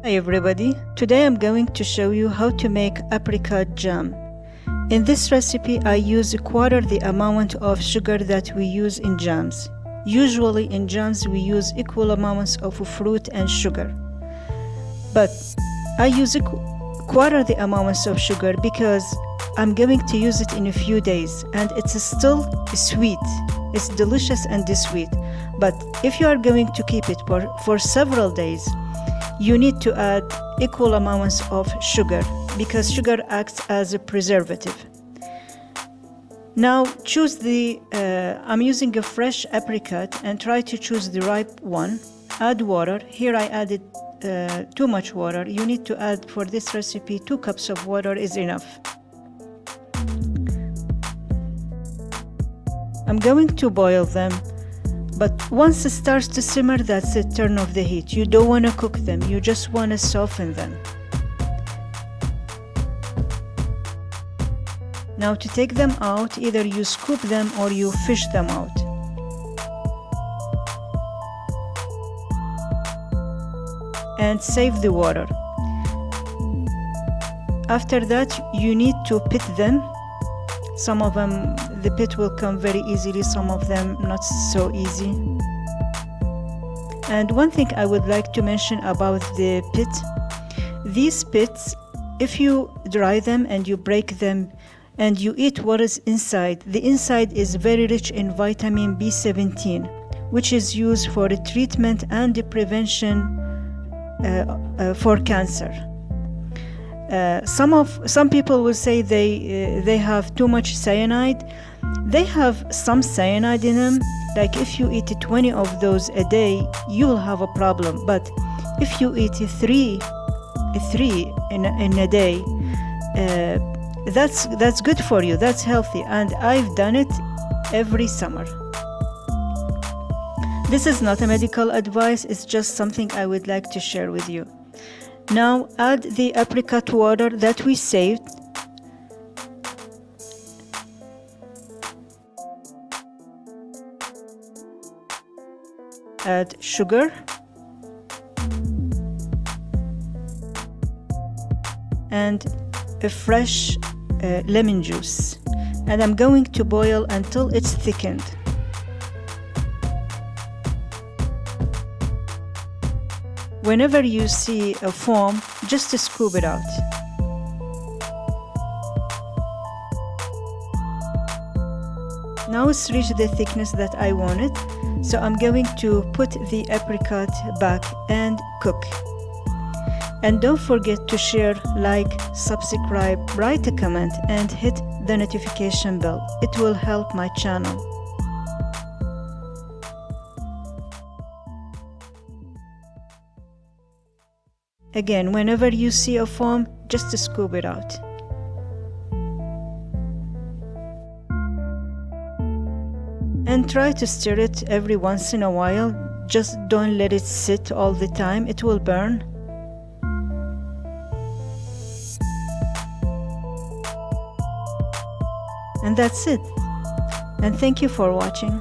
Hi everybody, today I'm going to show you how to make apricot jam. In this recipe I use a quarter the amount of sugar that we use in jams. Usually in jams we use equal amounts of fruit and sugar. But I use a quarter the amounts of sugar because I'm going to use it in a few days and it's still sweet. It's delicious and sweet. But if you are going to keep it for several days, you need to add equal amounts of sugar because sugar acts as a preservative. Now choose I'm using a fresh apricot and try to choose the ripe one. Add water. Here I added too much water. You need to add for this recipe 2 cups of water is enough. I'm going to boil them. But once it starts to simmer, that's it, turn off the heat. You don't want to cook them, you just want to soften them. Now to take them out, either you scoop them or you fish them out. And save the water. After that, you need to pit them. Some of them, the pit will come very easily, some of them not so easy. And one thing I would like to mention about the pit, these pits, if you dry them and you break them and you eat what is inside, the inside is very rich in vitamin B17, which is used for the treatment and the prevention for cancer. Some people will say they have too much cyanide. They have some cyanide in them. Like if you eat 20 of those a day, you will have a problem. But if you eat three in a day, that's good for you. That's healthy, and I've done it every summer. This is not a medical advice. It's just something I would like to share with you. Now add the apricot water that we saved. Add sugar. And a fresh lemon juice. And I'm going to boil until it's thickened. Whenever you see a foam, just scoop it out. Now it's reached the thickness that I wanted, so I'm going to put the apricot back and cook. And don't forget to share, like, subscribe, write a comment, and hit the notification bell. It will help my channel. Again, whenever you see a foam, just scoop it out. And try to stir it every once in a while. Just don't let it sit all the time, it will burn. And that's it. And thank you for watching.